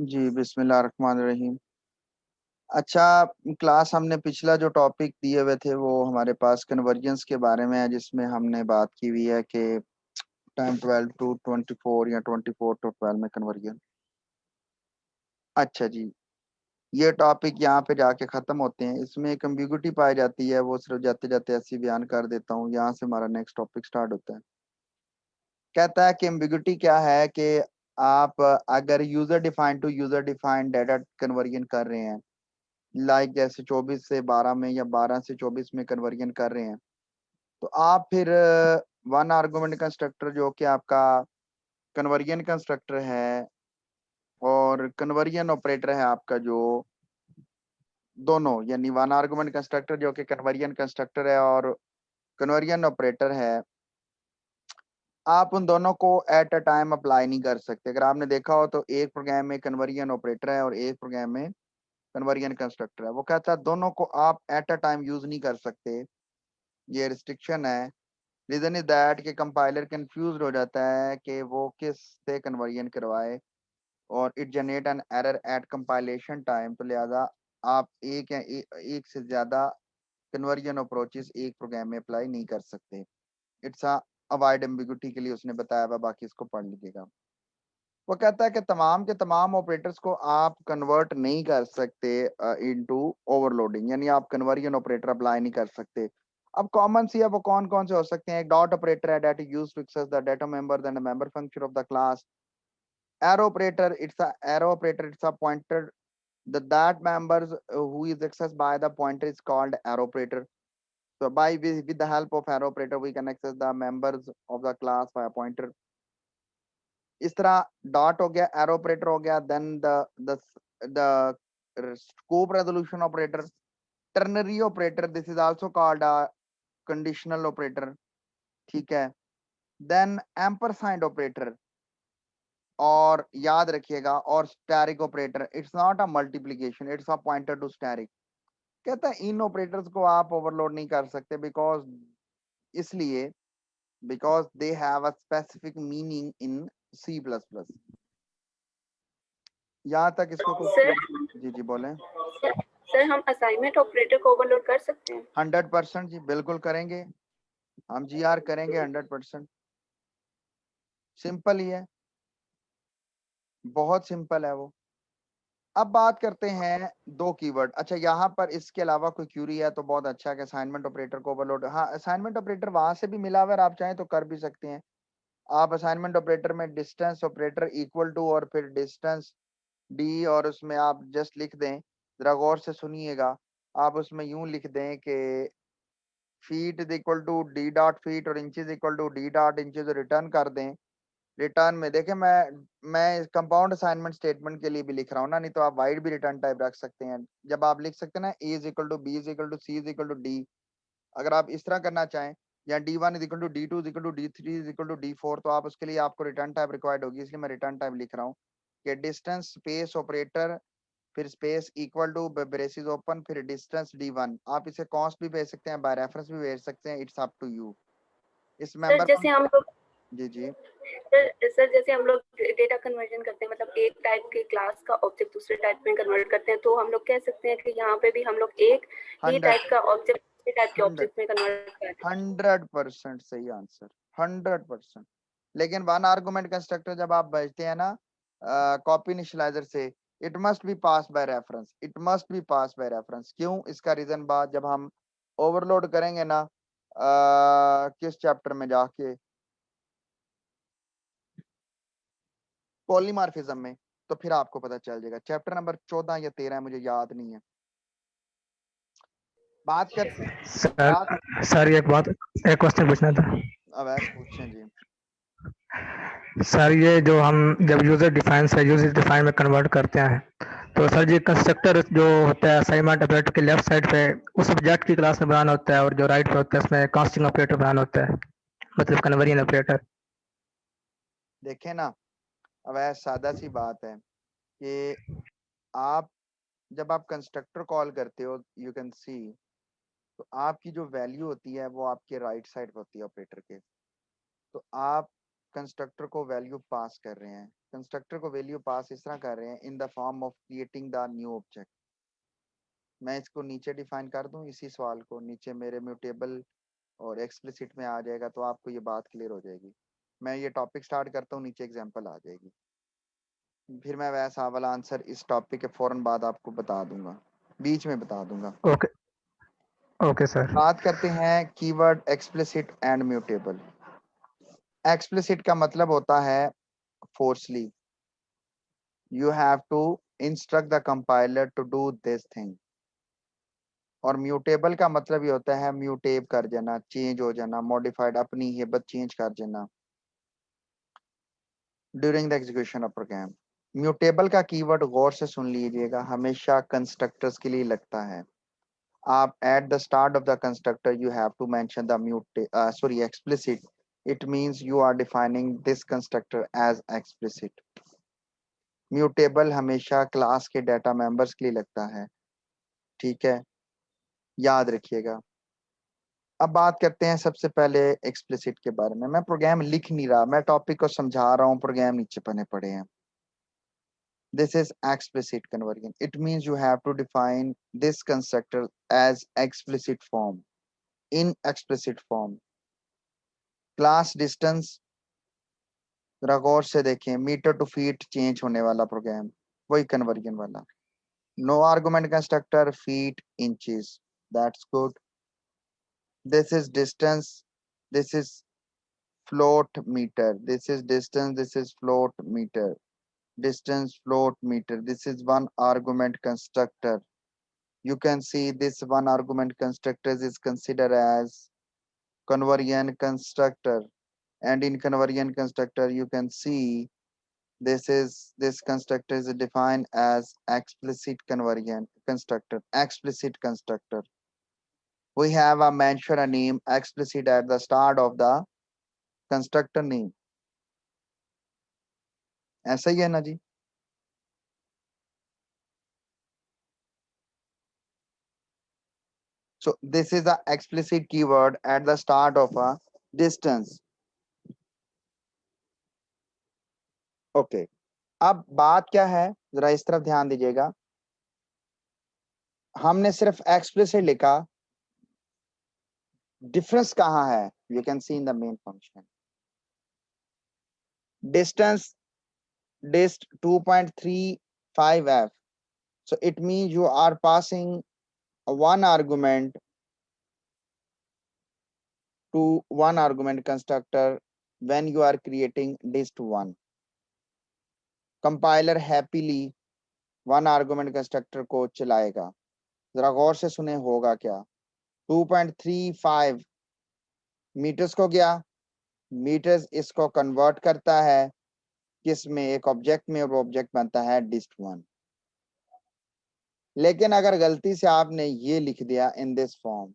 जी बिस्मिल्लाहिर्रहमानिर्रहीम। अच्छा, क्लास हमने पिछला जो टॉपिक दिए हुए थे वो हमारे पास कन्वर्जेंस के बारे में है, जिसमें हमने बात की हुई है कि टाइम 12 टू 24 या 24 टू 12 में कन्वर्जन। अच्छा जी, ये टॉपिक यहाँ पे जाके ख़त्म होते हैं। इसमें एक एम्बिगुइटी पाई जाती है, वो सिर्फ जाते जाते ऐसे ही बयान कर देता हूँ। यहाँ से हमारा नेक्स्ट टॉपिक स्टार्ट होता है। कहता है कि एम्बिगुइटी क्या है कि आप अगर user defined to user defined data conversion कर रहे हैं, लाइक जैसे 24 से 12 में या 12 से 24 में कन्वर्जन कर रहे हैं, तो आप फिर वन आर्गुमेंट कंस्ट्रक्टर जो कि आपका कन्वर्जन कंस्ट्रक्टर है और कन्वर्जन ऑपरेटर है आपका, जो दोनों यानी वन आर्गुमेंट कंस्ट्रक्टर जो कि कन्वर्जन कंस्ट्रक्टर है और कन्वर्जन ऑपरेटर है, आप उन दोनों को एट अ टाइम अप्लाई नहीं कर सकते। अगर आपने देखा हो तो एक प्रोग्राम में कन्वर्जन ऑपरेटर है और एक प्रोग्राम में कन्वर्जन कंस्ट्रक्टर है। वो कहता है दोनों को आप एट अ टाइम यूज नहीं कर सकते, ये रिस्ट्रिक्शन है। रीजन इज दैट कि कंपाइलर कंफ्यूज हो जाता है कि वो किस से कन्वर्जन करवाए और it generate an error eight compilation time. तो लिहाजा आप एक या एक से ज्यादा कन्वर्जन अप्रोचेस एक प्रोग्राम में अप्लाई नहीं कर सकते। इट्स अ अवॉइड एम्बिगुइटी के लिए उसने बताया हुआ, बाकी इसको पढ़ लीजिएगा। वो कहता है कि तमाम के तमाम ऑपरेटर्स को आप कन्वर्ट नहीं कर सकते इनटू ओवरलोडिंग, यानी आप कन्वर्जन ऑपरेटर अप्लाई नहीं कर सकते। अब कॉमन सी है, वो कौन कौन से हो सकते हैं? एक डॉट ऑपरेटर है, that is used to access the data members and member function of the class. Arrow operator, it's a arrow operator, it's a pointer that members who is accessed by the pointer is called arrow operator. So with the help of arrow operator we can access the members of the class by a pointer. इस तरह dot हो गया, arrow operator हो गया, then the scope resolution operator, ternary operator, this is also called a conditional operator. ठीक है, then ampersand operator, और याद रखिएगा, और asterisk operator. It's not a multiplication, it's a pointer to asterisk. कहता है इन ऑपरेटर्स को आप ओवरलोड नहीं कर सकते, बिकॉज इसलिए because they have a specific meaning in C plus plus. यहाँ तक इसको कुछ सर जी जी बोलें। सर हम असाइनमेंट ऑपरेटर को ओवरलोड कर सकते हैं? 100% जी, बिल्कुल करेंगे, हम जी आर करेंगे 100%। सिंपल ही है, बहुत सिंपल है वो। अब बात करते हैं दो कीवर्ड। अच्छा, यहाँ पर इसके अलावा कोई क्यूरी है तो बहुत अच्छा है कि असाइनमेंट ऑपरेटर को ओवरलोड, हाँ असाइनमेंट ऑपरेटर वहां से भी मिला हुआ है, आप चाहें तो कर भी सकते हैं। आप असाइनमेंट ऑपरेटर में डिस्टेंस ऑपरेटर इक्वल टू और फिर डिस्टेंस डी, और उसमें आप जस्ट लिख दें, जरा गौर से सुनिएगा, आप उसमें यूं लिख दें कि feet is equal to D dot feet और inches equal to D dot inches, return कर दें। रिटर्न में देखें, मैं कंपाउंड असाइनमेंट स्टेटमेंट के लिए भी लिख रहा हूँ ना, नहीं तो आप वाइड भी रिटर्न टाइप रख सकते हैं। जब आप लिख सकते हैं ना A is equal to B is equal to C is equal to D, अगर आप इस तरह करना चाहें, या D one is equal to D two is equal to D three is equal to D four, तो आप उसके लिए आपको रिटर्न टाइप रिक्वायर्ड होगी, इसलिए मैं रिटर्न टाइप लिख रहा हूँ कि डिस्टेंस स्पेस ऑपरेटर फिर space equal to braces open फिर डिस्टेंस डी वन। आप इसे कॉस्ट भी भेज सकते हैं, बाय रेफरेंस भी भेज सकते हैं, इट्स अप टू यू। इस सर मेंबर जैसे हम लोग जी जी सर जैसे हम लोग डेटा कन्वर्जन करते हैं, मतलब एक टाइप के क्लास का ऑब्जेक्ट दूसरे टाइप में कन्वर्ट करते हैं, तो हम लोग कह सकते हैं कि यहाँ पे भी हम लोग एक ही 100 टाइप का ऑब्जेक्ट दूसरे टाइप के 100 ऑब्जेक्ट में कन्वर्ट कर रहे हैं। 100% सही आंसर, 100%। लेकिन वन आर्गुमेंट कंस्ट्रक्टर जब आप भेजते हैं ना कॉपी इनिशियलाइजर से, it must be pass by reference, it must be pass by reference. क्यों? इसका रीजन बाद जब हम ओवरलोड करेंगे ना किस चैप्टर में जाके, पॉलीमॉर्फिज्म में, तो फिर आपको पता चल जाएगा। चैप्टर नंबर 14 या 13 है, मुझे याद नहीं है। बात कर सर बात सर एक क्वेश्चन पूछना था। अवैस पूछें जी। सर ये जो हम जब यूजर डिफाइन से यूजर डिफाइन में कन्वर्ट करते हैं, तो सर जी कंस्ट्रक्टर जो होता है असाइनमेंट ऑपरेटर के लेफ्ट साइड पे उस ऑब्जेक्ट की क्लास में बनाना होता है, और जो राइट पे होता है उसमें कास्टिंग ऑपरेटर बनाना होता है, मतलब कन्वर्जन ऑपरेटर। देखें ना, अवैस सादा सी बात है कि आप जब आप कंस्ट्रक्टर कॉल करते हो, यू कैन सी, तो आपकी जो वैल्यू होती है वो आपके राइट साइड पे होती है ऑपरेटर के। तो आप कंस्ट्रक्टर को वैल्यू पास कर रहे हैं, कंस्ट्रक्टर को वैल्यू पास इस तरह कर रहे हैं in the form of creating the new object. मैं इसको नीचे डिफाइन कर दूं, इसी सवाल को नीचे मेरे म्यूटेबल और एक्सप्लिसिट में आ जाएगा, तो आपको ये बात क्लियर हो जाएगी। मैं ये टॉपिक स्टार्ट करता हूँ, नीचे एग्जांपल आ जाएगी, फिर मैं वैसा वाला आंसर इस टॉपिक के फौरन बाद आपको बता दूंगा, बीच में बता दूंगा। Okay okay sir. बात करते हैं keyword explicit and mutable. Explicit का मतलब होता है forcefully, you have to instruct the compiler to do this thing. और म्यूटेबल का मतलब ये होता है म्यूटेब कर जाना, चेंज हो जाना, मॉडिफाइड, अपनी हिब्बत चेंज कर जाना during the execution of program. Mutable का कीवर्ड गौर से सुन लीजिएगा, हमेशा कंस्ट्रक्टर्स के लिए लगता है। आप at the start of the constructor you have to mention the explicit. It means you are defining this constructor as explicit. Mutable हमेशा क्लास के डाटा मेंबर्स के लिए लगता है, ठीक है, याद रखिएगा। अब बात करते हैं सबसे पहले एक्सप्लिसिट के बारे में। मैं प्रोग्राम लिख नहीं रहा, मैं टॉपिक को समझा रहा हूँ, प्रोग्राम नीचे बने पड़े हैं। This is explicit conversion. It means you have to define this constructor as explicit form, in explicit form. Class distance जरा गौर से देखें, मीटर टू फीट चेंज होने वाला प्रोग्राम, वही कन्वर्जन वाला। No argument constructor, feet inches, that's good. This is distance, this is float meter, this is distance, this is float meter, distance float meter, this is one argument constructor. You can see this one argument constructor is considered as conversion constructor, and in conversion constructor you can see this constructor is defined as explicit conversion constructor, explicit constructor. We have a mention a name explicit at the start of the constructor name, ऐसा ही है ना जी। So this is the explicit keyword at the start of a distance. Okay. अब बात क्या है, जरा इस तरफ ध्यान दीजिएगा। हमने सिर्फ explicit लिखा, डिफरेंस कहाँ है? You can see in the main function. Distance dist 2.35f. So it means you are passing one argument to one argument constructor when you are creating dist1. Compiler happily one argument constructor को चलाएगा। जरा गौर से सुने होगा क्या। 2.35 metres को गया, मीटर्स इसको कन्वर्ट करता है किसमें, एक ऑब्जेक्ट में, और वो ऑब्जेक्ट बनता है dist1। लेकिन अगर गलती से आपने ये लिख दिया इन दिस फॉर्म,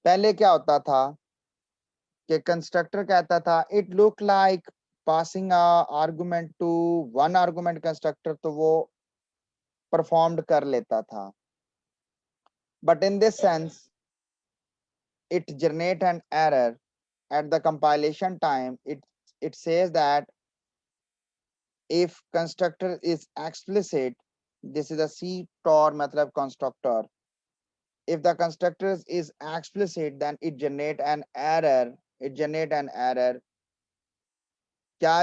पहले क्या होता था कि कंस्ट्रक्टर कहता था it look like passing argument to one argument constructor, तो वो परफॉर्म्ड कर लेता था। But in this sense it generate an error at the compilation time. It says that if constructor is explicit, this is a CTOR matlab constructor, if the constructor is explicit then it generate an error, kya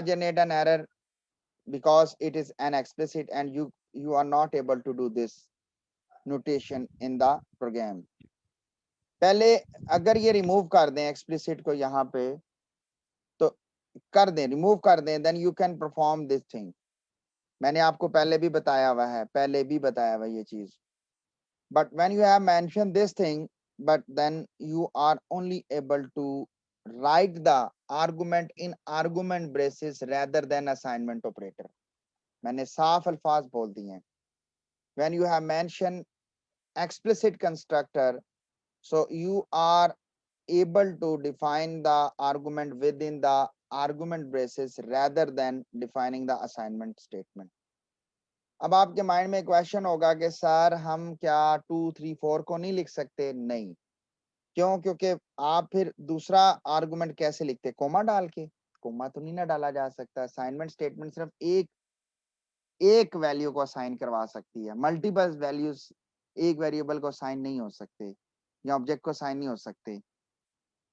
generate an error? Because it is an explicit and you are not able to do this notation in the program. पहले अगर ये remove कर दें explicit को, यहाँ पे तो कर दें, रिमूव कर दें, then you can perform this thing. मैंने आपको पहले भी बताया हुआ है ये चीज। But when you have mention this thing, but then you are only able to write the argument in argument braces rather than assignment operator. मैंने साफ अल्फाज बोल दिए हैं। When you have mention explicit constructor, so you are able to define the argument within the argument braces rather than defining the assignment statement. अब आपके mind में question होगा कि सर हम क्या 2, 3, 4 को नहीं लिख सकते? नहीं। क्यों? क्योंकि आप फिर दूसरा आर्गुमेंट कैसे लिखते? कोमा डाल के। कोमा तो नहीं ना डाला जा सकता। असाइनमेंट स्टेटमेंट सिर्फ एक वैल्यू को असाइन करवा सकती है, मल्टीपल वैल्यूज एक वेरिएबल को असाइन नहीं हो सकते या ऑब्जेक्ट को असाइन नहीं हो सकते।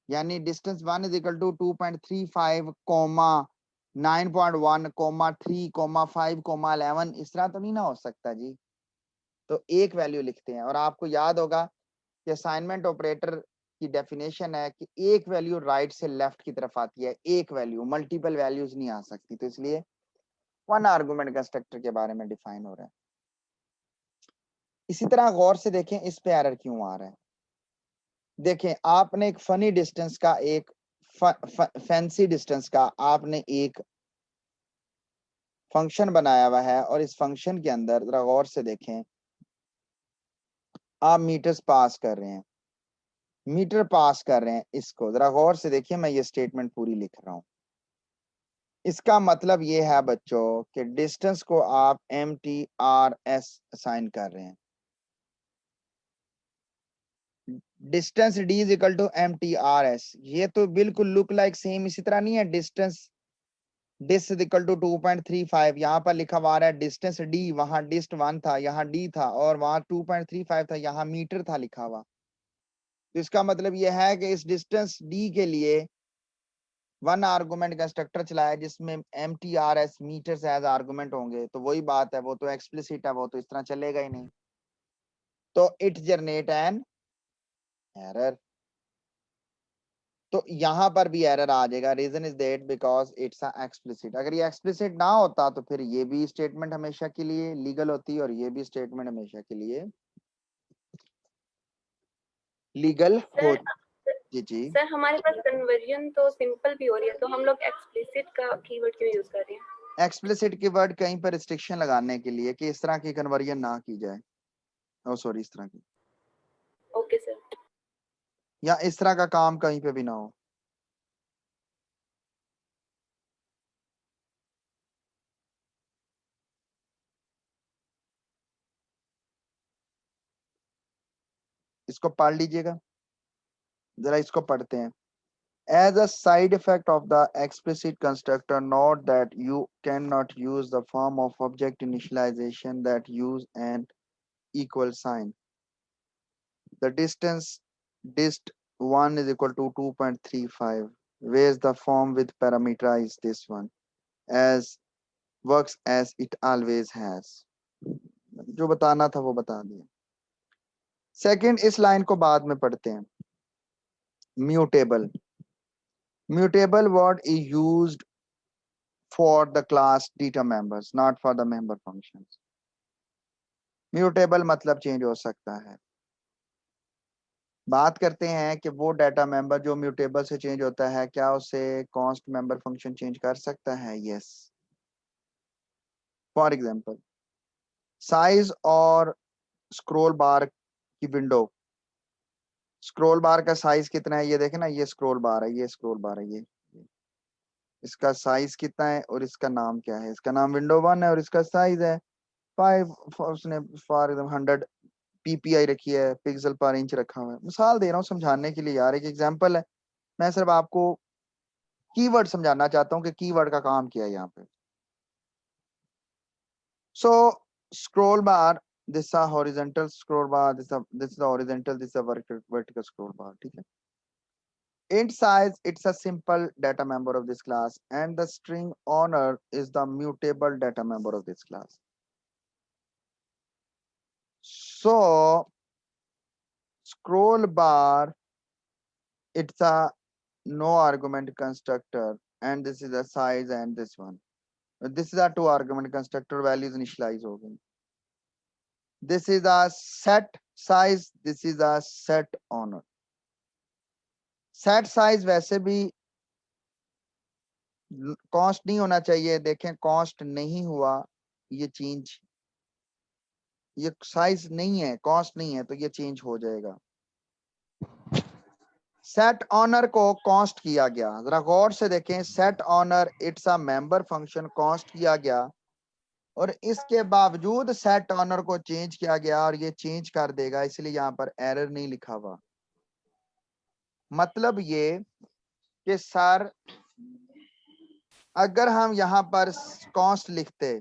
यानी distance 1 is equal to 2.35 comma 9.1 comma 3 comma 5 comma 11, इस तरह तो नहीं ना हो सकता जी। तो एक वैल्यू लिखते हैं। और आपको याद होगा कि असाइनमेंट ऑपरेटर की डेफिनेशन है कि एक वैल्यू राइट से लेफ्ट की तरफ आती है, एक वैल्यू, मल्टीपल वैल्यूज नहीं आ सकती। तो इसलिए वन आर्गुमेंट कंस्ट्रक्टर के बारे में डिफाइन हो रहा है। इसी तरह गौर से देखें इस पे एरर क्यों आ रहा है। देखें, आपने एक फनी डिस्टेंस का, एक फैंसी डिस्टेंस का आपने एक फंक्शन बनाया हुआ है, और इस फंक्शन के अंदर जरा गौर से देखें, आप मीटर्स पास कर रहे हैं, मीटर पास कर रहे हैं। इसको जरा गौर से देखिए, मैं ये स्टेटमेंट पूरी लिख रहा हूं। इसका मतलब ये है बच्चों कि डिस्टेंस को आप MTRS असाइन कर रहे हैं। Distance D is equal to MTRS। ये तो बिल्कुल लुक लाइक सेम इसी तरह नहीं है। डिस्टेंस डिस्ट इज इक्वल टू 2.35, यहाँ पर लिखा हुआ है डिस्टेंस D, वहां डिस्ट 1 था, यहाँ D था, और वहां 2.35 था, यहाँ मीटर था लिखा हुआ। तो इसका मतलब यह है कि इस डिस्टेंस D के लिए वन आर्गुमेंट कंस्ट्रक्टर चलाया जिसमें MTRS मीटर्स एज आर्गुमेंट होंगे। तो वही बात है, वो तो एक्सप्लिसिट है, वो तो इस तरह चलेगा ही नहीं। तो इट जनरेट एन एरर। तो यहां पर भी एरर आ जाएगा। Reason is that because it's explicit. अगर ये एक्सप्लिसिट ना होता तो फिर ये भी स्टेटमेंट हमेशा के लिए लीगल होती और ये भी स्टेटमेंट हमेशा के लिए लीगल हो। जी जी सर, हमारे पास कन्वर्जन तो सिंपल भी हो रही है, तो हम लोग एक्सप्लिसिट का कीवर्ड क्यों यूज कर रहे हैं? एक्सप्लिसिट की वर्ड कहीं पर रिस्ट्रिक्शन लगाने के लिए कि इस तरह की कन्वर्जन ना की जाए। ओ सॉरी, इस तरह की, ओके सर। या इस तरह का काम कहीं पे भी ना हो। इसको पढ़ लीजिएगा जरा, इसको पढ़ते हैं। As a side effect of the explicit constructor, note that you cannot use the form of object initialization that use an equal sign. The distance dist1 is equal to 2.35, whereas the form with parameterize this one as works as it always has. जो बताना था वो बता दिया। Second, इस line को बाद में पढ़ते हैं। Mutable, mutable word is used for the class data members, not for the member functions. Mutable मतलब चेंज हो सकता है। बात करते हैं कि वो डाटा मेंबर जो म्यूटेबल से चेंज होता है, क्या उसे कॉन्स्ट मेंबर फंक्शन चेंज कर सकता है? यस। फॉर एग्जांपल, साइज और स्क्रॉल बार की विंडो, स्क्रॉल बार का साइज कितना है ये देखें ना, ये स्क्रॉल बार है, ये स्क्रॉल बार है, ये इसका साइज कितना है और इसका नाम क्या है? इसका नाम विंडो 1 है और इसका साइज है 5, उसने फॉर 100 PPI रखी है, पिक्सल पर इंच रखा हुआ है। मिसाल दे रहा हूँ समझाने के लिए यार, एक एग्जांपल है। मैं सिर्फ आपको कीवर्ड समझाना चाहता हूँ कि कीवर्ड का काम क्या है यहाँ पे। So scroll bar, this a horizontal scroll bar, this is horizontal, this a vertical scroll bar, ठीक है। int size, it's a simple data member of this class, and the string owner is the mutable data member of this class. So scroll bar, it's a no argument constructor, and this is a size, and this one, this is a 2 argument constructor, values initialize हो गई। This is a set size, this is a set owner। set size वैसे भी cost नहीं होना चाहिए। देखें, cost नहीं हुआ, ये चेंज, ये साइज नहीं है, कॉस्ट नहीं है, तो ये चेंज हो जाएगा। सेट ऑनर को कॉस्ट किया गया, जरा गौर से देखें। Set owner it's a member function, const किया गया, और इसके बावजूद सेट ऑनर को चेंज किया गया और ये चेंज कर देगा, इसलिए यहाँ पर एरर नहीं लिखा हुआ। मतलब ये कि सर अगर हम यहाँ पर कॉस्ट लिखते,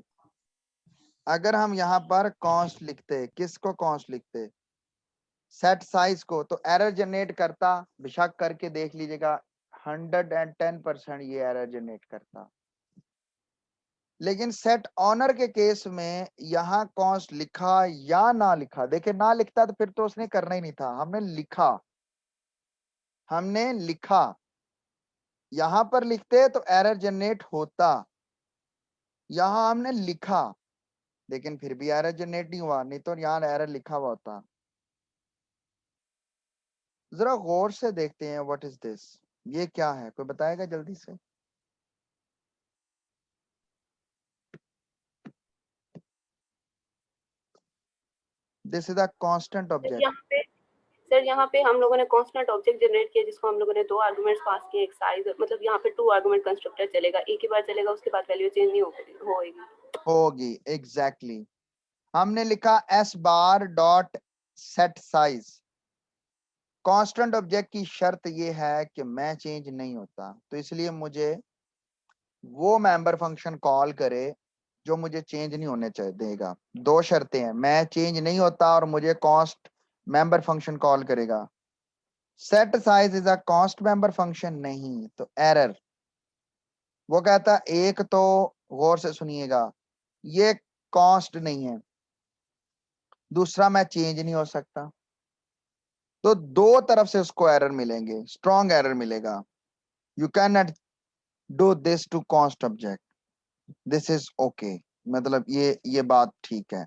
अगर हम यहाँ पर कॉस्ट लिखते, किसको कॉस्ट लिखते, सेट साइज को, तो एरर जनरेट करता, बेशक करके देख लीजिएगा 110% ये एरर जनरेट करता। लेकिन सेट ऑनर के केस में यहाँ कॉस्ट लिखा या ना लिखा, देखिए ना लिखता तो फिर तो उसने करना ही नहीं था, हमने लिखा, हमने लिखा, यहां पर लिखते तो एरर जनरेट होता, यहां हमने लिखा लेकिन फिर भी एरर जनरेट नहीं हुआ, नहीं तो यहाँ एरर लिखा हुआ होता। जरा गौर से देखते हैं, व्हाट इज दिस, ये क्या है, कोई बताएगा जल्दी से। This is a constant object. यहाँ पे हम लोगों ने कांस्टेंट ऑब्जेक्ट जनरेट किया जिसको हम लोगों ने 2 आर्गुमेंट्स पास किए, एक साइज, मतलब यहाँ पे 2 आर्गुमेंट कंस्ट्रक्टर चलेगा, एक ही बार चलेगा, उसके बाद वैल्यू चेंज नहीं होगी एग्जैक्टली। हमने लिखा S bar dot set size, constant object की शर्त ये है कि मैं चेंज नहीं होता, तो इसलिए मुझे वो मेंबर फंक्शन कॉल करे जो मुझे चेंज नहीं होने चाहिए देगा। 2 शर्तें हैं, मैं चेंज नहीं होता और मुझे कॉस्ट मेंबर फंक्शन कॉल करेगा। Set size is a cost member function, नहीं तो एरर। वो कहता एक तो गौर से सुनिएगा, ये कॉस्ट नहीं है, दूसरा मैं चेंज नहीं हो सकता, तो 2 तरफ से उसको एरर मिलेंगे, स्ट्रॉन्ग एरर मिलेगा। You can not do this to const object, this is okay, मतलब ये बात ठीक है।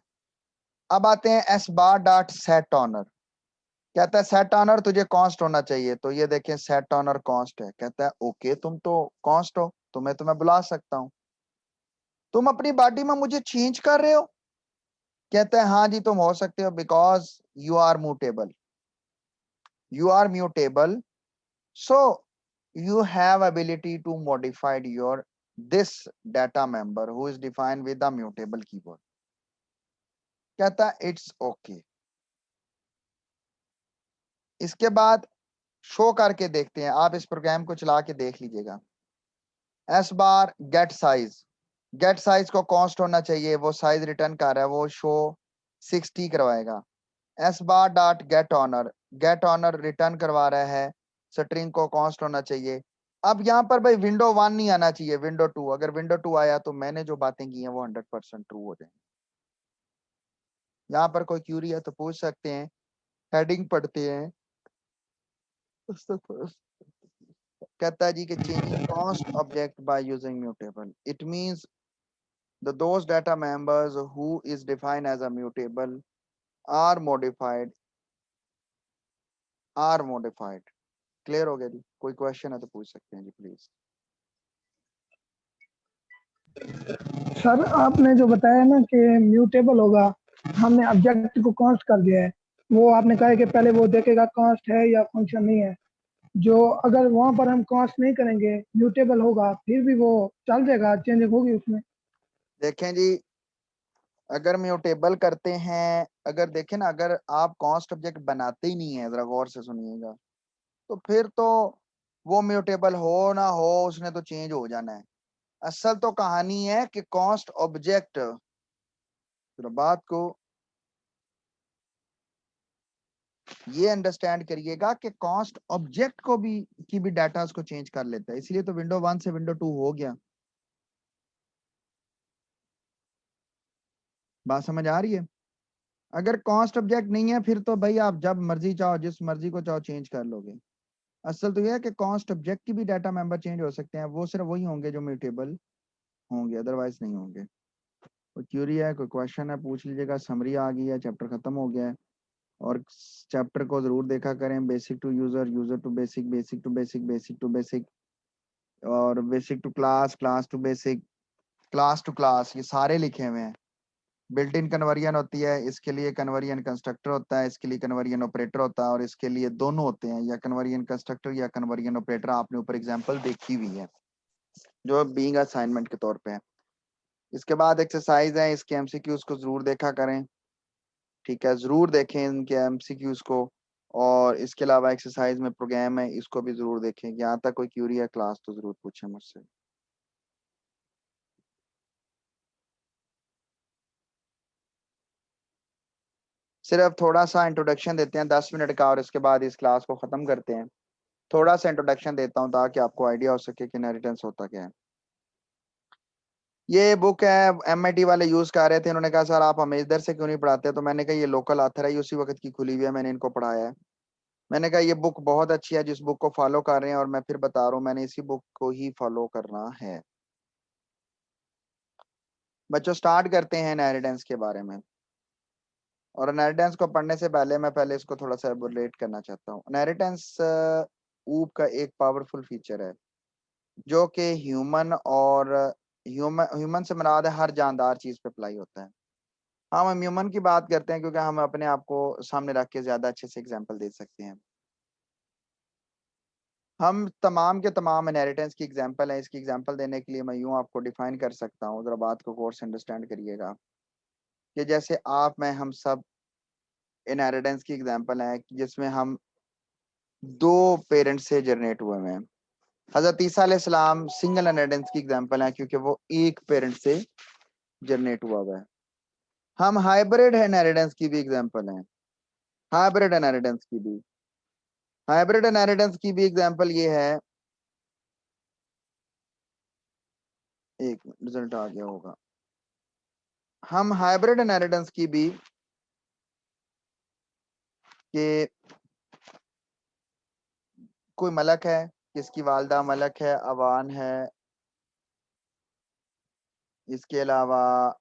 अब आते हैं S bar dot set owner, कहता है सेट ऑनर तुझे कॉस्ट होना चाहिए, तो ये देखें सेट ऑनर कॉस्ट है, कहता है ओके तुम तो कॉस्ट हो, तो मैं तुम्हें बुला सकता हूं, तुम अपनी बॉडी में मुझे चेंज कर रहे हो, कहता है हाँ जी तुम हो सकते हो, because you are mutable, you are mutable, so you have ability to modify your this data member who is defined with the mutable keyword। कहता है इट्स ओके। इसके बाद शो करके देखते हैं, आप इस प्रोग्राम को चला के देख लीजिएगा। S bar gate size, gate size को कॉन्स्ट होना चाहिए, वो साइज रिटर्न कर रहा है, वो शो 60 करवाएगा। S bar dot get owner, get owner return करवा रहा है, स्ट्रिंग को कॉन्स्ट होना चाहिए। अब यहाँ पर भाई विंडो 1 नहीं आना चाहिए, विंडो 2, अगर विंडो 2 आया तो मैंने जो बातें की हैं वो 100% ट्रू हो जाएंगी। यहाँ पर कोई क्यूरी है तो पूछ सकते हैं, हेडिंग पढ़ते हैं। कहता है जी कि changing cost object by using mutable, it means the those data members who is defined as a mutable are modified, are modified। Clear हो गया जी, कोई क्वेश्चन है तो पूछ सकते हैं जी प्लीज। सर आपने जो बताया ना कि म्यूटेबल होगा, हमने ऑब्जेक्ट को कॉन्स्ट कर दिया है, वो आपने कहा है कि पहले वो देखेगा कॉन्स्ट है या फंक्शन नहीं है, जो अगर वहां पर हम कॉन्स्ट नहीं करेंगे म्यूटेबल होगा फिर भी वो चल जाएगा, चेंज होगी उसमें। देखें जी, अगर म्यूटेबल करते हैं, अगर देखें ना, अगर आप कॉस्ट ऑब्जेक्ट बनाते ही नहीं है, जरा गौर से सुनिएगा, तो फिर तो वो म्यूटेबल हो ना हो उसने तो चेंज हो जाना है। असल तो कहानी है कि कॉस्ट ऑब्जेक्ट, बात को ये अंडरस्टैंड करिएगा कि कॉस्ट ऑब्जेक्ट को भी की भी डाटा को चेंज कर लेता है, इसलिए तो विंडो 1 से विंडो 2 हो गया। बात समझ आ रही है? अगर कॉस्ट ऑब्जेक्ट नहीं है फिर तो भाई आप जब मर्जी चाहो जिस मर्जी को चाहो चेंज कर लोगे। असल तो यह है कि कॉस्ट ऑब्जेक्ट की भी डाटा मेंबर चेंज हो सकते हैं, वो सिर्फ वही होंगे जो म्यूटेबल होंगे, अदरवाइज नहीं होंगे। कोई क्यूरी है, कोई क्वेश्चन है, पूछ लीजिएगा। समरी आ गई है, चैप्टर खत्म हो गया है। और चैप्टर को जरूर देखा करें, basic to user, user to basic, basic to basic, basic to basic, और basic to class, class to basic, class to class, ये सारे लिखे हुए हैं। बिल्ट इन कन्वर्जन होती है, इसके लिए कन्वर्जन कंस्ट्रक्टर होता है, इसके लिए कन्वर्जन ऑपरेटर होता है, और इसके लिए दोनों होते हैं, या कन्वर्जन कंस्ट्रक्टर या कन्वर्जन ऑपरेटर। आपने ऊपर एग्जांपल देखी हुई है जो बीइंग असाइनमेंट के तौर पे है। इसके बाद एक्सरसाइज है, इसके एमसीक्यूज को जरूर देखा करें, ठीक है, जरूर देखें इनके एमसीक्यूज को। और इसके अलावा एक्सरसाइज में प्रोग्राम है, इसको भी जरूर देखें। यहाँ तक कोई क्यूरी है क्लास तो जरूर पूछें मुझसे। सिर्फ थोड़ा सा इंट्रोडक्शन देते हैं 10 मिनट का, और इसके बाद इस क्लास को ख़त्म करते हैं। थोड़ा सा इंट्रोडक्शन देता हूँ ताकि आपको आइडिया हो सके कि इनहेरिटेंस होता क्या है। ये बुक है, MIT वाले यूज कर रहे थे। उन्होंने कहा सर आप हमें इधर से क्यों नहीं पढ़ाते, तो मैंने कहा ये लोकल ऑथर है, उसी वक्त की खुली हुई है, मैंने इनको पढ़ाया है। मैंने कहा ये बुक बहुत अच्छी है, जिस बुक को फॉलो कर रहे हैं, और मैं फिर बता रहा हूँ मैंने इसी बुक को ही फॉलो करना है। बच्चों स्टार्ट करते हैं इनहेरिटेंस के बारे में। और इनहेरिटेंस को पढ़ने से पहले मैं पहले इसको थोड़ा सा एबोरेट करना चाहता हूँ। इनहेरिटेंस ऊप का एक पावरफुल फीचर है जो कि ह्यूमन से मुराद है हर जानदार चीज पे अप्लाई होता है। हम ह्यूमन की बात करते हैं क्योंकि हम अपने आप को सामने रख के ज्यादा अच्छे से एग्जांपल दे सकते हैं। हम तमाम के तमाम इनहेरिटेंस की एग्जांपल है। इसकी एग्जांपल देने के लिए मैं यूं आपको डिफाइन कर सकता हूं, जरा बात को गौर से अंडरस्टैंड करिएगा कि जैसे आप मैं हम सब इनहेरिटेंस की एग्जांपल है जिसमें हम दो पेरेंट्स से जनरेट हुए हैं। हजरत ईसा अलैहिस्सलाम सिंगल इनहेरिटेंस की एग्जांपल है क्योंकि वो एक पेरेंट से जनरेट हुआ है। हम हाइब्रिड इनहेरिटेंस की भी एग्जांपल हैं। हाइब्रिड इनहेरिटेंस की भी एग्जांपल ये है, एक रिजल्ट आ गया होगा। हम हाइब्रिड इनहेरिटेंस की भी कि कोई मलक है, जिसकी वालदा मलक है, अवान है, इसके अलावा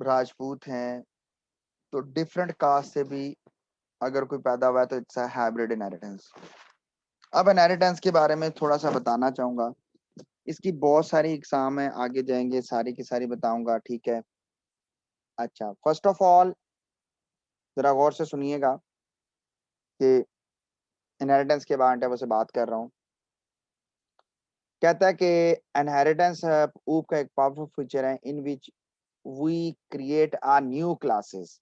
राजपूत हैं, तो डिफरेंट कास्ट से भी अगर कोई पैदा हुआ है तो इट्स हाइब्रिड इनहेरिटेंस। अब इनहेरिटेंस के बारे में थोड़ा सा बताना चाहूंगा। इसकी बहुत सारी इकसाम है, आगे जाएंगे सारी की सारी बताऊंगा, ठीक है। अच्छा, फर्स्ट ऑफ ऑल जरा गौर से सुनिएगा कि इनहेरिटेंस के बारे में बात कर रहा हूँ। कहता है कि इनहेरिटेंस ऊप का एक पावरफुल फीचर है इन विच we create a new classes.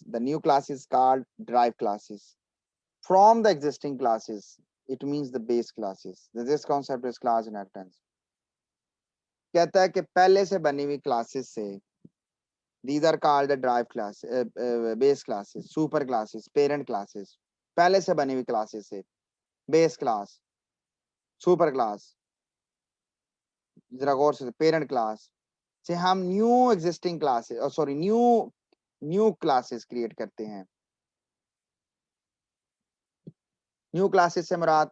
The new class is called derived classes from the existing classes. It means the base classes. This concept is class inheritance. कहता है कि पहले से बनी हुई क्लासेस से, these are called the derived class, base classes, super classes, parent classes. पहले से बनी हुई क्लासेस से, base class, super class, जरा गौर से, पेरेंट क्लास से हम न्यू क्लासेस क्रिएट करते हैं। न्यू क्लासेस से मुराद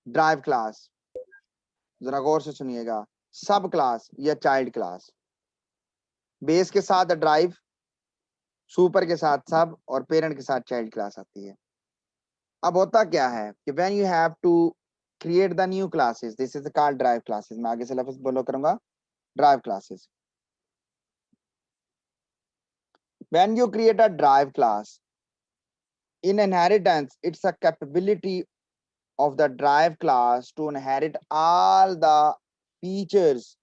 ड्राइव क्लास, जरा गौर से सुनिएगा, सब क्लास या चाइल्ड क्लास, बेस के साथ ड्राइव, सुपर के साथ सब, और पेरेंट के साथ चाइल्ड क्लास आती है। अब होता क्या है कि when you have to create the new classes, this is called derived classes. मैं आगे से लफ्ज बोलो करूंगा, derived classes. When you create a derived class in inheritance, it's a capability of the drive class to inherit all the features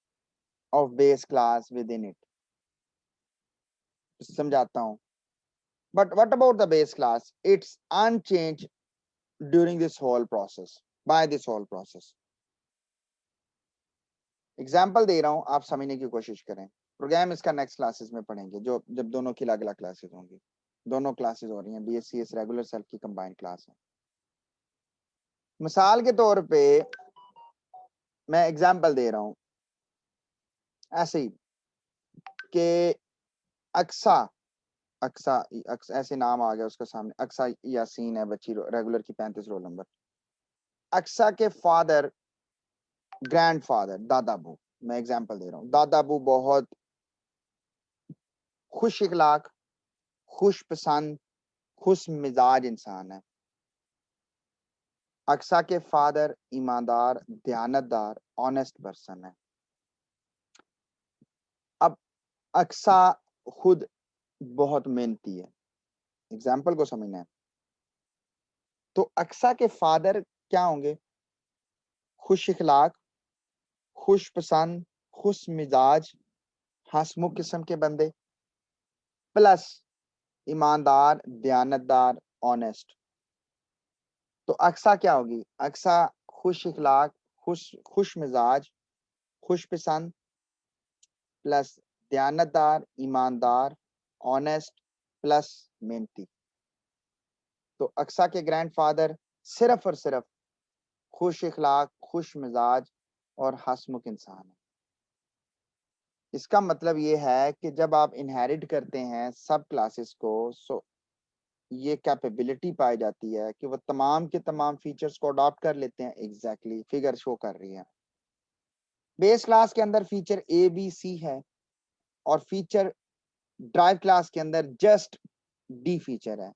of base class within it. समझाता हूं। But what about the base class? It's unchanged during this whole process, by this whole process. Example दे रहा हूं, आप समझने की कोशिश करें। प्रोग्राम इसका नेक्स्ट क्लासेस में पढ़ेंगे, जो जब दोनों की अलग अलग क्लासेस होंगी। दोनों क्लासेस हो रही हैं, BSCS रेगुलर सेल्फ की कंबाइंड क्लास है। मिसाल के तौर पे मैं एग्जाम्पल दे रहा हूं ऐसे ही कि अक्सा अक्सा ऐसे नाम आ गया उसके सामने, अक्सा यासीन है बच्ची, रेगुलर की 35 रोल नंबर। अक्सा के फादर, ग्रैंडफादर, दादाबू, मैं एग्जांपल दे रहा हूँ। दादाबू बहुत खुश इखलाक, खुश पसंद, खुश मिजाज इंसान है। अक्सा के फादर ईमानदार, दयानतदार, ऑनेस्ट पर्सन है। अब अक्सा खुद बहुत मेहनती है, एग्जाम्पल को समझना है। तो अक्सा के फादर क्या होंगे? खुश इखलाक, खुश पसंद, खुश मिजाज, हंसमुख किस्म के बंदे, प्लस ईमानदार, दयानतदार, ऑनेस्ट। तो अक्सा क्या होगी? अक्सा खुश इखलाक, खुश मिजाज, खुश पसंद, प्लस दयानतदार, ईमानदार, ऑनेस्ट प्लस मेहनती। तो अक्सा के ग्रैंडफादर सिर्फ और सिर्फ खुश इखलाक, खुश मिजाज और हंसमुख इंसान है। इसका मतलब ये है कि जब आप इनहेरिट करते हैं सब क्लासेस को, सो ये कैपेबिलिटी पाई जाती है कि वो तमाम के तमाम फीचर्स को अडॉप्ट कर लेते हैं। एग्जैक्टली फिगर शो कर रही है। बेस क्लास के अंदर फीचर ए बी सी है और फीचर ड्राइव क्लास के अंदर जस्ट डी फीचर है।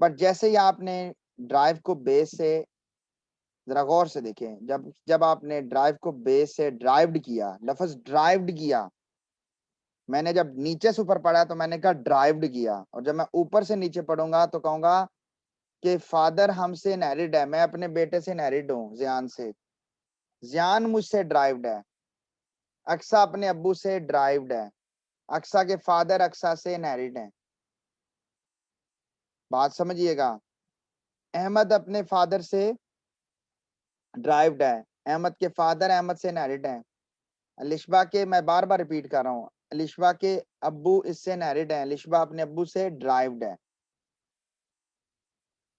बट जैसे ही आपने ड्राइव को बेस से, जरा गौर से देखें, जब आपने ड्राइव को बेस से ड्राइव्ड किया, लफ्ज ड्राइव्ड किया, मैंने जब नीचे से ऊपर पढ़ा तो मैंने कहा ड्राइव्ड किया, और जब मैं ऊपर से नीचे पढ़ूंगा तो कहूंगा कि फादर हमसे इनहेरिट है, मैं अपने बेटे से इनहेरिट हूं, जियान से। जियान मुझसे ड्राइव्ड है। अक्सा अपने अब्बू से ड्राइव्ड है। अक्सा के फादर अक्सा से इनहेरिट है। बात समझिएगा। अहमद अपने फादर से ड्राइव्ड है। अहमद के फादर अहमद से इनहेरिट है। अलिशबा के, मैं बार बार रिपीट कर रहा हूँ, अलिशबा के अब्बू इससे इनहेरिट है। अलिशबा अपने अब्बू से ड्राइव्ड है।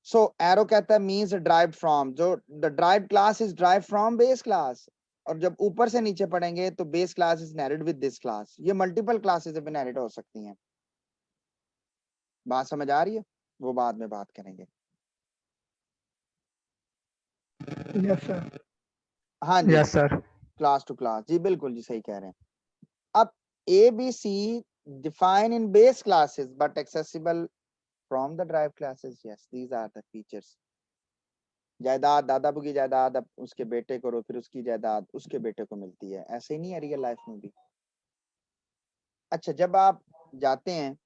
सो एरो कहता है मींस ड्राइव्ड फ्रॉम, जो the derived class is derived from base class. और जब ऊपर से नीचे पढ़ेंगे तो base class is inherit with this class. ये मल्टीपल क्लासेस अब इनहेरिट हो सकती हैं। बात समझ आ रही है? वो बाद में बात करेंगे। Yes sir. हाँ जी, yes sir. Class to class, जी बिल्कुल जी, सही कह रहे हैं। अब A B C define in base classes but accessible from the drive classes. Yes, these are the features. जायदाद, दादा अबू की जायदाद अब उसके बेटे को, फिर उसकी जायदाद उसके बेटे को मिलती है। ऐसे ही नहीं है रियल लाइफ में भी। अच्छा, जब आप जाते हैं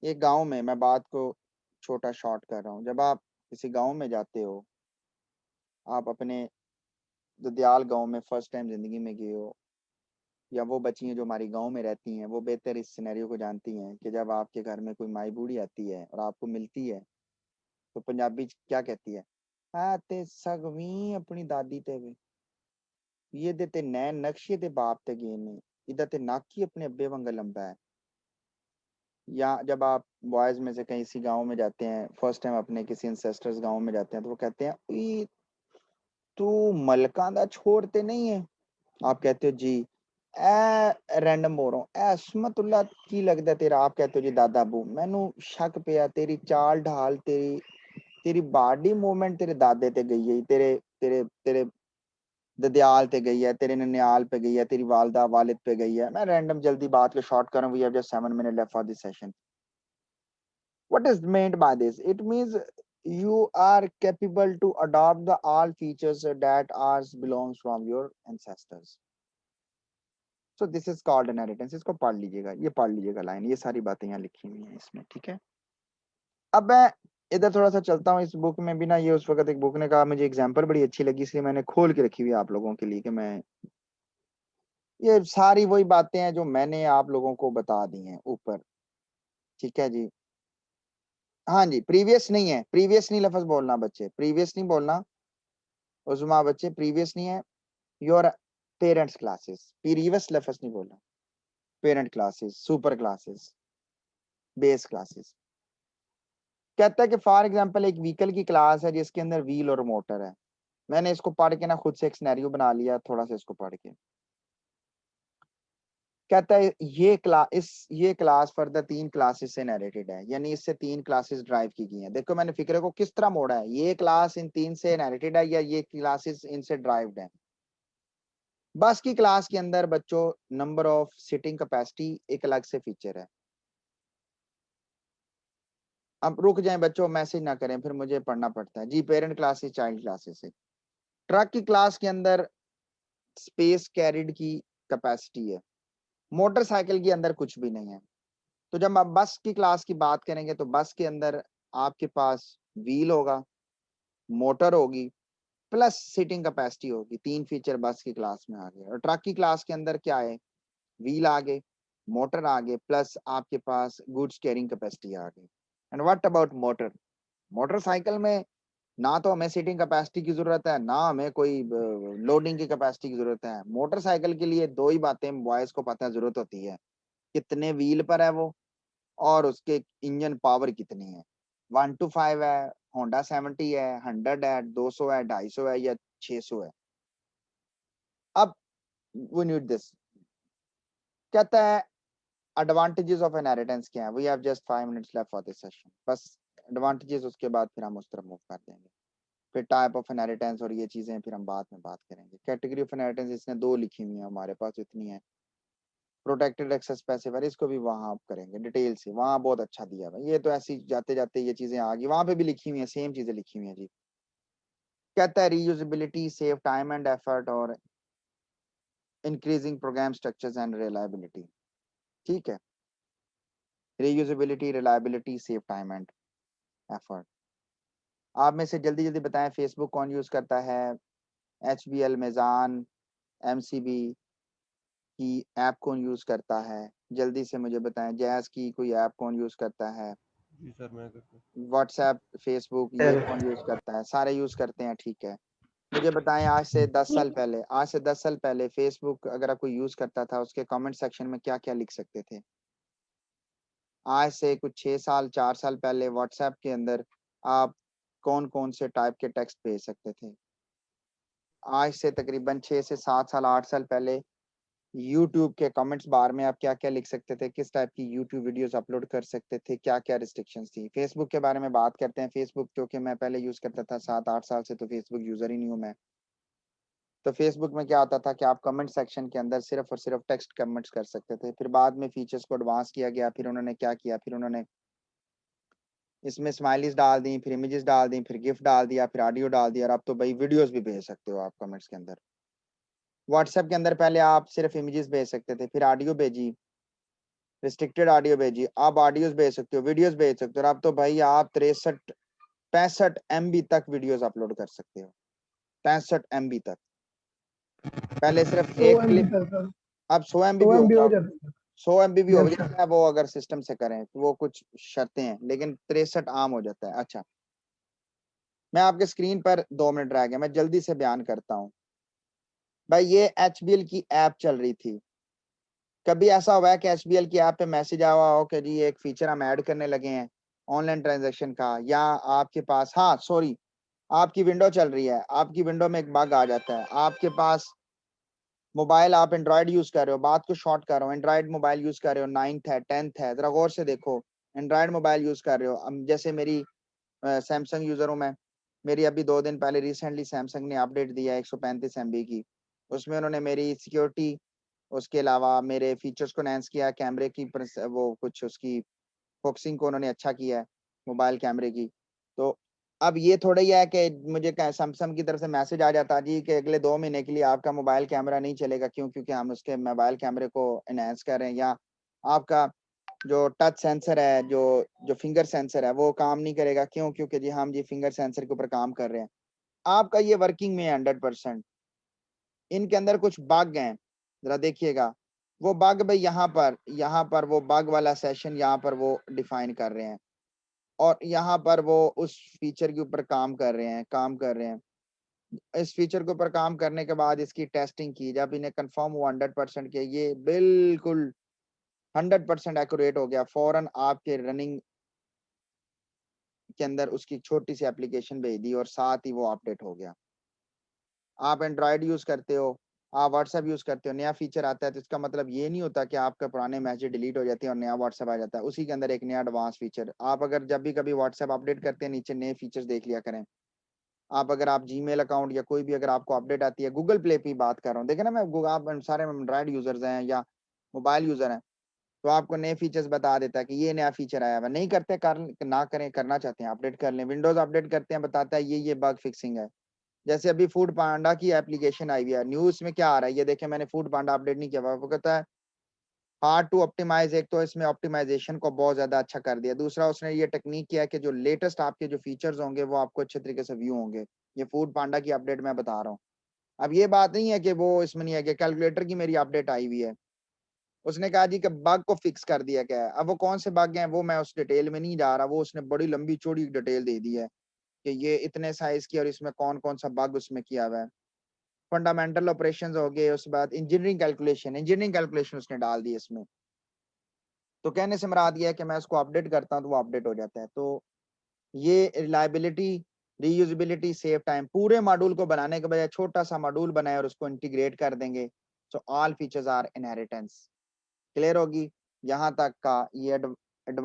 एक गांव में, मैं बात को छोटा शॉर्ट कर रहा हूँ, जब आप किसी गांव में जाते हो, आप अपने ददियाल गांव में फर्स्ट टाइम जिंदगी में गए हो, या वो बच्चियां जो हमारी गांव में रहती हैं वो बेहतर इस सिनेरियो को जानती हैं कि जब आपके घर में कोई माई बूढ़ी आती है और आपको मिलती है तो पंजाबी क्या कहती है? हाँ ते सगवी अपनी दादी ते वे, ये दे ते नैन नक्शे ते बाप ते गए ने, इधर ते नाक ही अपने अब्बे वांगा लंबा है। या जब आप बॉयज में से कहीं सी गांव में जाते हैं, फर्स्ट टाइम अपने किसी इंसेस्टर्स गांव में जाते हैं, तो वो कहते हैं "ई, तू मलका दा छोड़ते नहीं है"। आप कहते हो जी। ए रैंडम बोल रहा हूँ, ए असमतुल्ला की लगदा तेरा? आप कहते हो जी दादा अबू। मैनू शक पिया, तेरी चाल ढाल, तेरी तेरी बॉडी मूवमेंट तेरे दादे ते गई है, तेरे तेरे तेरे ददियाल ते गई है, तेरे ननियाल पे गई है, तेरी वालदा वालिद पे गई है। मैं रैंडम जल्दी बात को शॉर्ट कर रहा हूँ। We have just 7 minutes left for this session. What is meant by this? It means you are capable to adopt the all features that are belongs from your ancestors. So this is called inheritance. इसको पढ़ लीजिएगा, ये पढ़ लीजिएगा line, ये सारी बातें यहाँ लिखी हुई हैं इसमें, ठीक है। अब मैं इधर थोड़ा सा चलता हूँ। इस बुक में भी ना, ये उस वक्त एक बुक ने कहा, मुझे एग्जाम्पल बड़ी अच्छी लगी इसलिए मैंने खोल के रखी हुई है आप लोगों के लिए, कि मैं ये सारी वही बातें हैं जो मैंने आप लोगों को बता दी हैं ऊपर, ठीक है जी। हाँ जी, प्रीवियस नहीं है, प्रीवियस नहीं लफ्ज बोलना बच्चे, प्रीवियस नहीं बोलना उस्मा बच्चे, प्रीवियस नहीं है। योर पेरेंट्स क्लासेस, प्रीवियस लफ्ज नहीं बोलना। Parent classes, super classes, base classes. कहता है कि फॉर एग्जांपल एक व्हीकल की क्लास है जिसके अंदर व्हील और मोटर है। मैंने इसको पढ़ के ना खुद से एक सिनेरियो बना लिया, थोड़ा सा इसको पढ़ के। कहता है ये क्लास फर्दर 3 क्लासेस से नरेटेड है, यानी इससे 3 क्लासेस ड्राइव की गई हैं। देखो मैंने फिक्र को किस तरह मोड़ा है, ये क्लास इन 3 से नरेटेड है या ये क्लासेस इनसे ड्राइव्ड है। बस की क्लास के अंदर बच्चों नंबर ऑफ सीटिंग कैपेसिटी एक अलग से फीचर है। अब रुक जाएं बच्चों, मैसेज ना करें फिर मुझे पढ़ना पड़ता है जी। पेरेंट क्लासेस, चाइल्ड क्लासेस है। ट्रक की क्लास के अंदर स्पेस कैरिड की कैपेसिटी है। मोटरसाइकिल के अंदर कुछ भी नहीं है। तो जब आप बस की क्लास की बात करेंगे तो बस के अंदर आपके पास व्हील होगा, मोटर होगी, प्लस सीटिंग कैपेसिटी होगी। 3 फीचर बस की क्लास में आ गए। और ट्रक की क्लास के अंदर क्या है? व्हील आगे, मोटर आगे, प्लस आपके पास गुड्स कैरिंग कैपेसिटी आ गई। And what about motor? Motorcycle में ना तो हमें सीटिंग कैपेसिटी की जरूरत है, ना हमें कोई लोडिंग की कैपेसिटी की जरूरत है। मोटरसाइकिल के लिए दो ही बातें बॉयज को पता है जरूरत होती है, कितने व्हील पर है वो और उसके इंजन पावर कितनी है। 1 to 5 है, होंडा 70 है, 100 है, 200 है, 250 है या 600 है। अब वी नीड दिस। कहता है एडवांटेजेस ऑफ इनहेरिटेंस क्या है। We have just 5 minutes left for this session. बस एडवांटेजेस, उसके बाद फिर हम उस तरफ मूव कर देंगे। फिर टाइप ऑफ इनहेरिटेंस और ये चीजें फिर हम बाद में बात करेंगे। कैटेगरी ऑफ इनहेरिटेंस इसने 2 लिखी हुई है हमारे पास, इतनी है। प्रोटेक्टेड एक्सेस पैसिव, इसको भी वहां करेंगे डिटेल से, वहां बहुत अच्छा दिया है। ये तो ऐसी जाते जाते ये चीजें आ गई, वहां पे भी लिखी हुई है, सेम चीजें लिखी हुई है जी। कहता है reusability, save time and effort और increasing program structures and reliability. ठीक है, reusability, reliability, save time and effort. आप में से जल्दी जल्दी बताएं, फेसबुक कौन यूज करता है? HBL, मेजान, MCB की ऐप कौन यूज करता है? जल्दी से मुझे बताएं। जैज की कोई ऐप कौन यूज करता है? जी सर मैं करता हूँ। व्हाट्सएप, फेसबुक, ये कौन यूज करता है? सारे यूज करते हैं, ठीक है। मुझे बताएं, आज से 10 साल पहले फेसबुक अगर कोई यूज करता था, उसके कमेंट सेक्शन में क्या क्या लिख सकते थे? आज से कुछ 6 साल 4 साल पहले व्हाट्सएप के अंदर आप कौन कौन से टाइप के टेक्स्ट भेज सकते थे? आज से तकरीबन 6 से 7 साल 8 साल पहले यूट्यूब के कमेंट्स बार में आप क्या क्या लिख सकते थे? किस टाइप की यूट्यूब वीडियोस अपलोड कर सकते थे? क्या क्या रिस्ट्रिक्शंस थी? फेसबुक के बारे में बात करते हैं। फेसबुक क्योंकि मैं पहले यूज करता था 7-8 साल से, तो फेसबुक यूजर ही नहीं हूँ मैं। तो फेसबुक में क्या होता था कि आप कमेंट सेक्शन के अंदर सिर्फ और सिर्फ टेक्स्ट कमेंट्स कर सकते थे। फिर बाद में फीचर्स को एडवांस किया गया। फिर उन्होंने क्या किया, फिर उन्होंने इसमें स्माइलीज डाल दी, फिर इमेजेस डाल दी, फिर गिफ्ट डाल दिया, फिर ऑडियो डाल दिया, और अब तो भाई वीडियोस भी भेज सकते हो आप कमेंट्स के अंदर। व्हाट्सएप के अंदर पहले आप सिर्फ इमेजेस भेज सकते थे, फिर ऑडियो भेजी, रिस्ट्रिक्टेड ऑडियो भेजी, अब ऑडियोज भेज सकते हो, वीडियोस भेज सकते हो, और अब तो भाई आप 65 MB तक वीडियोस अपलोड कर सकते हो। 65 MB तक। पहले सिर्फ 100 एक MB क्लिप, तक सर, अब 100 MB 100 भी हो MB हो जाओ। जाता है। 100 MB भी हो यस सर। जाता है वो, अगर सिस्टम से करें तो। वो कुछ शर्तें हैं, लेकिन 63 आम हो जाता है। अच्छा, मैं आपके स्क्रीन पर 2 मिनट रह गया, मैं जल्दी से बयान करता हूँ। भाई ये HBL की ऐप चल रही थी। कभी ऐसा हुआ है कि HBL की ऐप पे मैसेज आया हो कि जी एक फीचर हम ऐड करने लगे हैं ऑनलाइन ट्रांजैक्शन का, या आपके पास, हाँ सॉरी, आपकी विंडो चल रही है, आपकी विंडो में एक बग आ जाता है, आपके पास मोबाइल, आप एंड्रॉइड यूज कर रहे हो, बात को शॉर्ट कर रहा हूँ, एंड्रॉइड मोबाइल यूज कर रहे हो, 9th है 10th है, जरा गौर से देखो, एंड्रॉइड मोबाइल यूज कर रहे हो। अब जैसे मेरी सैमसंग यूजर हूँ मैं, मेरी अभी 2 दिन पहले रिसेंटली सैमसंग ने अपडेट दिया 135 MB की। उसमें उन्होंने मेरी सिक्योरिटी, उसके अलावा मेरे फीचर्स को एनहांस किया, कैमरे की वो कुछ उसकी फोकसिंग को उन्होंने अच्छा किया है मोबाइल कैमरे की। तो अब ये थोड़ा ही है कि मुझे सैमसंग की तरफ से मैसेज आ जाता जी कि अगले 2 महीने के लिए आपका मोबाइल कैमरा नहीं चलेगा। क्यों? क्योंकि हम उसके मोबाइल कैमरे को एनहांस कर रहे हैं, या आपका जो टच सेंसर है, जो फिंगर सेंसर है, वो काम नहीं करेगा। क्यों? क्योंकि जी हम जी फिंगर सेंसर के ऊपर काम कर रहे हैं। आपका ये वर्किंग में है 100%। इनके अंदर कुछ बग हैं, जरा देखिएगा। वो बग भाई यहाँ पर वो बग वाला सेशन यहाँ पर वो डिफाइन कर रहे हैं, और यहाँ पर वो उस फीचर के ऊपर काम कर रहे हैं। इस फीचर के ऊपर काम करने के बाद इसकी टेस्टिंग की, जब इन्हें कंफर्म हुआ 100% के ये बिल्कुल 100% एक्यूरेट हो गया, फौरन आपके रनिंग के अंदर उसकी छोटी सी एप्लीकेशन भेज दी और साथ ही वो अपडेट हो गया। आप एंड्रॉइड यूज करते हो, आप व्हाट्सएप यूज करते हो, नया फीचर आता है तो इसका मतलब ये नहीं होता कि आपका पुराने मैसेज डिलीट हो जाते हैं और नया व्हाट्सएप आ जाता है। उसी के अंदर एक नया एडवांस फीचर, आप अगर जब भी कभी व्हाट्सएप अपडेट करते हैं, नीचे नए फीचर्स देख लिया करें। आप अगर आप जीमेल अकाउंट या कोई भी अगर आपको अपडेट आती है, गूगल प्ले पे बात कर रहा हूँ, देखे ना, मैं आप सारे एंड्रॉइड यूजर्स हैं या मोबाइल यूजर हैं, तो आपको नए फीचर्स बता देता है कि ये नया फीचर आया है। नहीं करते ना करें, करना चाहते हैं अपडेट कर लें। विंडोज अपडेट करते हैं, बताता है ये बग फिक्सिंग है। जैसे अभी फूड पांडा की एप्लीकेशन आई हुई है, न्यूज में क्या आ रहा है ये देखें, मैंने फूड पांडा अपडेट नहीं किया हुआ, वो कहता है हार्ड टू ऑप्टिमाइज। एक तो इसमें ऑप्टिमाइजेशन को बहुत ज्यादा अच्छा कर दिया, दूसरा उसने ये टेक्निक किया कि जो लेटेस्ट आपके जो फीचर्स होंगे वो आपको अच्छे तरीके से व्यू होंगे। ये फूड पांडा की अपडेट मैं बता रहा हूँ। अब ये बात नहीं है कि वो इसमें नहीं है कि कैलकुलेटर की मेरी अपडेट आई हुई है, उसने कहा जी कि बग को फिक्स कर दिया गया है। अब वो कौन से बग हैं वो मैं उस डिटेल में नहीं जा रहा, वो उसने बड़ी लंबी चौड़ी डिटेल दे दी है। कि ये इतने साइज की और इसमें कौन कौन सा बग उसमें किया हुआ है। फंडामेंटल ऑपरेशंस हो गए, उसके बाद इंजीनियरिंग कैलकुलेशन उसने डाल दी इसमें। तो कहने से मुराद ये है कि मैं उसको अपडेट करता हूँ तो वो अपडेट हो जाता है। तो ये रिलायबिलिटी, रीयूजेबिलिटी, सेव टाइम, पूरे मॉड्यूल को बनाने के बजाय छोटा सा मॉड्यूल बनाए और उसको इंटीग्रेट कर देंगे। So all features are inheritance. Clear होगी यहाँ तक का ये एडवांटेज